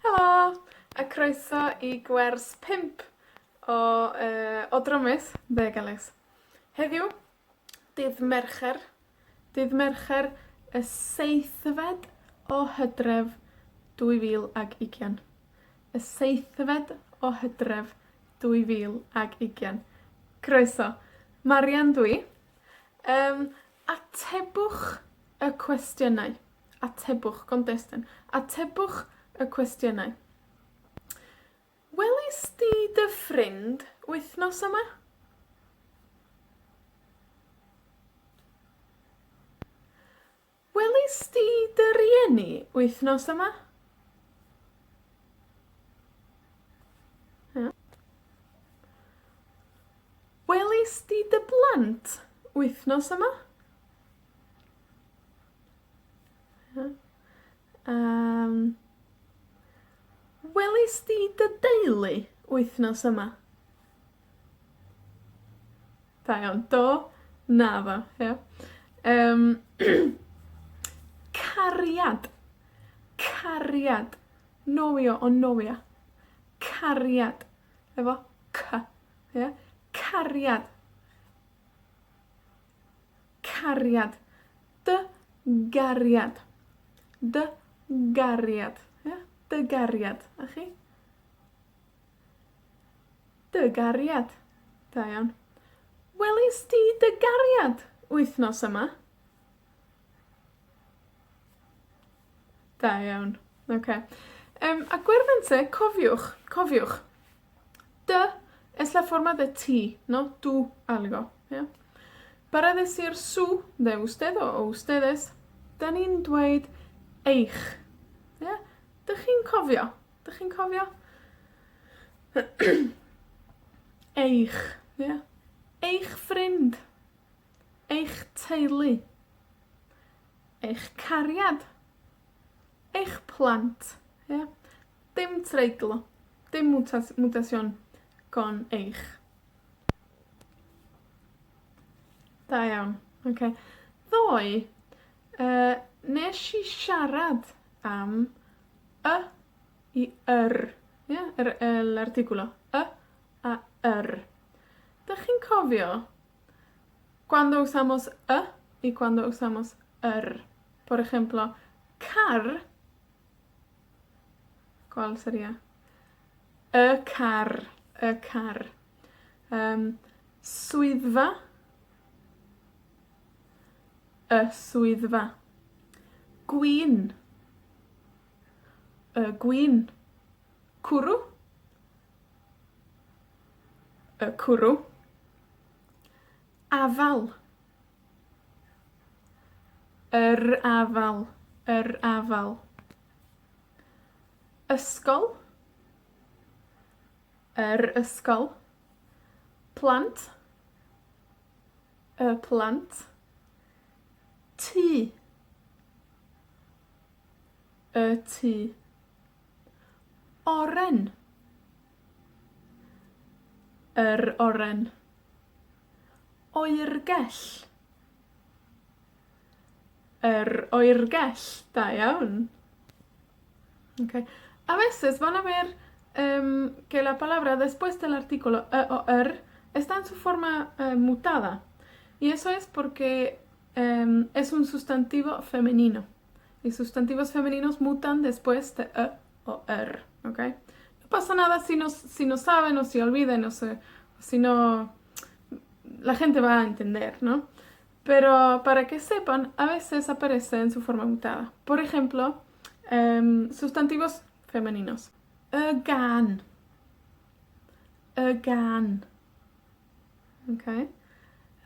Helo, a croeso i gwers 5 o Drymus Begalus. Heddiw, dydd Mercher y 7fed o Hydref 2020. Y 7fed o Hydref 2020. Croeso. Marian dwi. Atebwch y cwestiynau. Atebwch, contestant. Atebwch y cwestiynau. Welis di dy ffrind wythnos yma? Welis di dy rieni wythnos yma? Ia. Welis di dy blant wythnos yma? Ia. Welis di dy deulu wythnos yma? Da iawn. Do, na fo. Ia. Cariad. Cariad. Nowio o nowia. Cariad. Efo c. Ia. Cariad. Cariad. Dy gariad. Dy gariad. Ia. Dy gariad. A chi? Dy gariad. Da iawn. Welis di dy gariad wythnos yma? Da iawn. Okay. A gwerddiant cofiwch. Dy es la forma de ti, no tú algo. Yeah? Para decir su de usted o ustedes, da ni'n dweud eich. Yeah? Dych chi'n cofio? Dych chi'n cofio? Eich. Yeah? Eich ffrind. Eich teulu. Eich cariad. Eich plant. Yeah? Dim treiglo. Dim mutación con eich. Da iawn. Okay. Ddoe, nes i siarad am y i Yeah? L'articulo. Y a ¿Dych chi'n cofio cuando usamos y cuando usamos Por ejemplo, car. ¿Cuál sería? Y car. Y car. Swyddfa. Y swyddfa. Gwin. Y gwin. Cwrw. Y cwrw. Afal. Yr afal. Yr afal. Ysgol. Yr ysgol. Plant. Y plant. Tŷ. Y tŷ. Oren. Yr oren. Oergell. Yr oergell. Da iawn. Okay. A veces van a ver que la palabra después del artículo o está en su forma mutada. Y eso es porque es un sustantivo femenino. Y sustantivos femeninos mutan después de o ¿okay? No pasa nada si no saben o si olvidan o si no... La gente va a entender, ¿no? Pero para que sepan, a veces aparece en su forma mutada. Por ejemplo, sustantivos femeninos. Y gan. Y gan. Okay.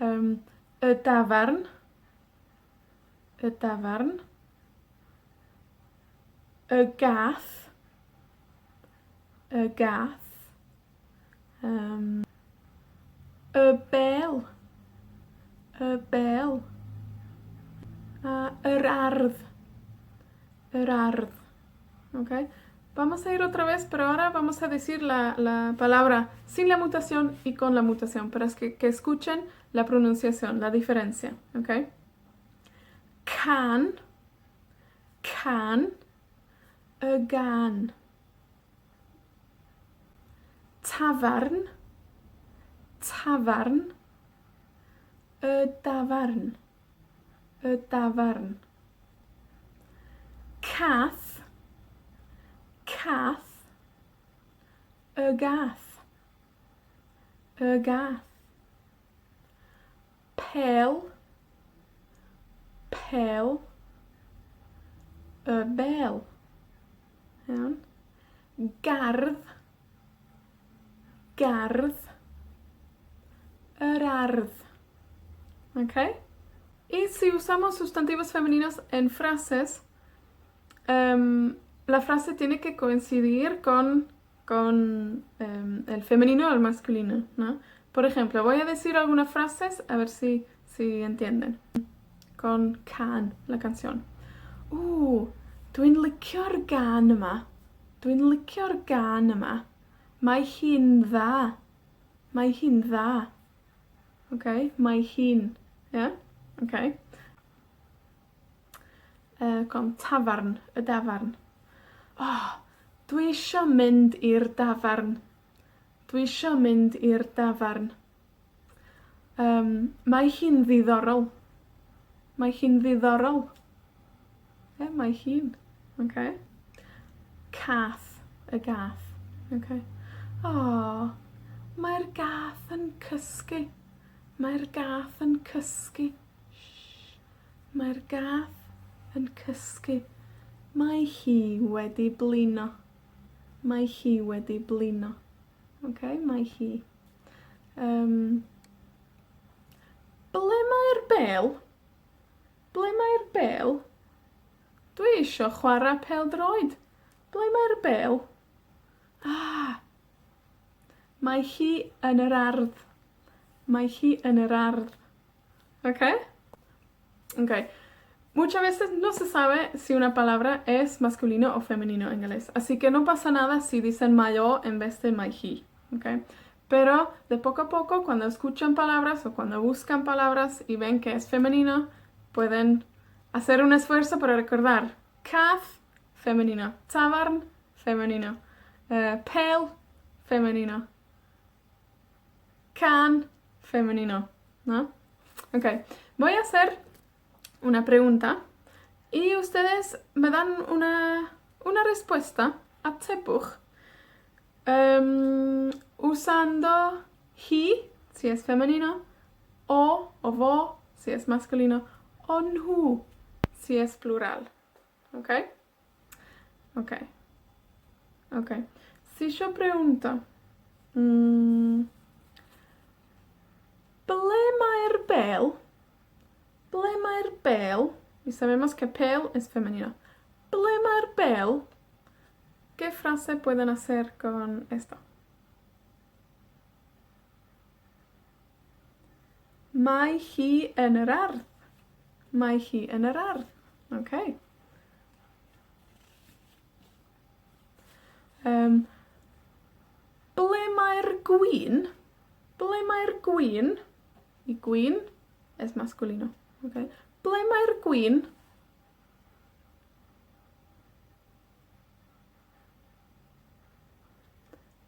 Y dafarn. Y dafarn. Y gath. Y gath. Y bel. Y bel. Yr ardd. Yr ardd. Okay. Vamos a ir otra vez, pero ahora vamos a decir la palabra sin la mutación y con la mutación, para que escuchen la pronunciación, la diferencia. Okay. Can. Y gan. tafarn, tafarn, y dafarn, y dafarn. Cath, cath, y gath, y gath. Pêl, pêl, y bêl. Iawn. Gardd, gardd, yr ardd. ¿Ok? Y si usamos sustantivos femeninos en frases, la frase tiene que coincidir con el femenino o el masculino, ¿no? Por ejemplo, voy a decir algunas frases a ver si entienden. Con Can, la canción. Dwi'n licio'r gân yma. Dwi'n licio'r gân yma. Mae hi'n dda. Mae hi'n dda. Okay? Mae hi'n. Yeah? Okay. Con tafarn, y dafarn. Dwi isio mynd i'r dafarn. Dwi isio mynd i'r dafarn. Mae hi'n ddiddorol. Mae hi'n ddiddorol. Mae hi'n. Okay. Cath, y gath. Okay. Mae'r gath yn cysgu. Mae'r gath yn cysgu. Mae'r gath yn cysgu. Mae hi wedi blino. Mae hi wedi blino. Okay, mae hi. Ble mae'r bêl? Ble mae'r bêl? Dwi isio chwarae pêl-droed. Ble mae'r bêl? Mae hi yn yr ardd. Mae hi yn yr ardd. Okay? Okay. Muchas veces no se sabe si una palabra es masculino o femenino en inglés. Así que no pasa nada si dicen mayo en vez de my he. ¿Okay? Pero de poco a poco, cuando escuchan palabras o cuando buscan palabras y ven que es femenino, pueden hacer un esfuerzo para recordar. Cath, femenino. Tavarn, femenino. Pêl, femenino. Can, femenino. ¿No? Ok. Voy a hacer una pregunta y ustedes me dan una respuesta a atebwch usando he si es femenino o vo si es masculino o nhw si es plural. ¿Ok? Ok. Ok. Si yo pregunto ble mae'r bêl? Ble mae'r bêl? Y sabemos que pêl es femenino. Ble mae'r bêl? ¿Qué frase pueden hacer con esto? Mae hi yn yr ardd. Mae hi yn yr ardd. Okay. Ble mae'r gwin? Ble mae'r gwin? Y gwin es masculino. Okay. Ble mae'r gwin?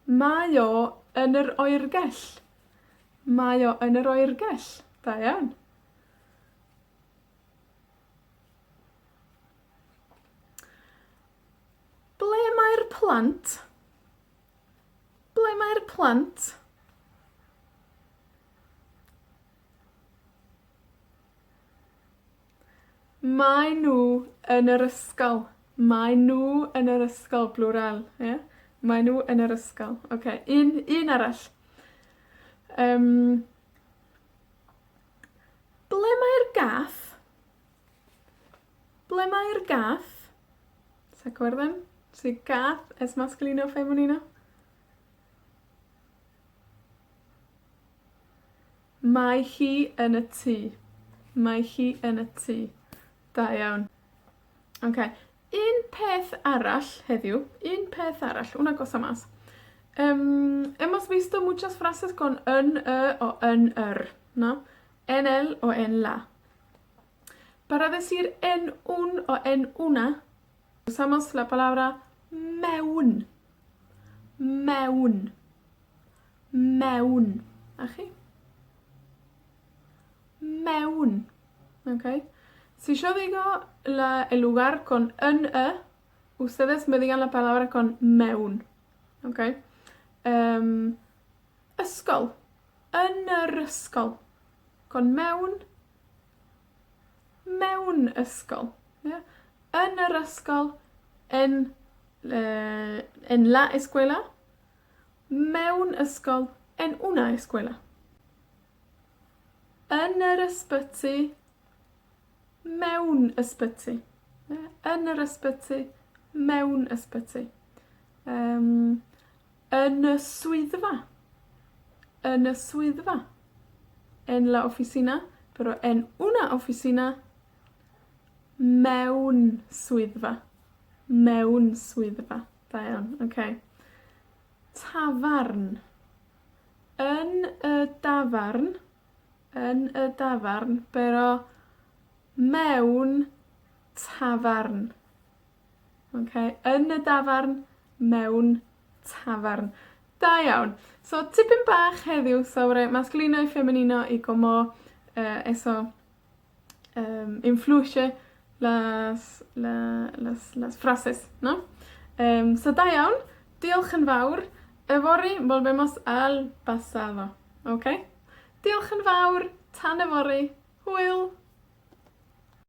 Mae o yn yr oergell. Mae o yn yr oergell. Da iawn. Ble mae'r plant? Ble mae'r plant? Mae nhw yn yr ysgol. Mae nhw yn yr ysgol, plural. Yeah? Mae nhw yn yr ysgol. Okay. Un arall. Ble mae'r gath? Ble mae'r gath? ¿Se acuerdan? Si gath es masculino o femenino. Mae hi yn y tŷ. Mae hi yn y tŷ. Da iawn. Okay. Un peth arall heddiw. Un peth arall. Una cosa más. Hemos visto muchas frases con en, o en, ¿no? En el o en la. Para decir en un o en una, usamos la palabra mewn. Mewn. mewn. ¿A chi? Mewn. ¿Ok? Si yo digo el lugar con n-e, ustedes me digan la palabra con mewn. ¿Ok? Ysgol. Yn yr ysgol. Con mewn. Mewn ysgol. Yeah? Yn yr ysgol. En la escuela. Mewn ysgol. En una escuela. Yn yr ysbyty. Mewn ysbyty. Yn yr ysbyty. Mewn ysbyty. Yn y swyddfa. Yn y swyddfa. En la oficina, pero en una oficina. Mewn swyddfa. Mewn swyddfa. Da iawn, okay. Tafarn. Yn y dafarn. Yn y dafarn, pero mewn tafarn. Okay. Yn y dafarn, mewn tafarn. Da iawn. So, tipyn bach heddiw sobre masculino y femenino y como eso influye las frases, ¿no? So, da iawn. Diolch yn fawr. Yfory, volvemos al pasado. Okay? Diolch yn fawr. Tan yfory. Hwyl.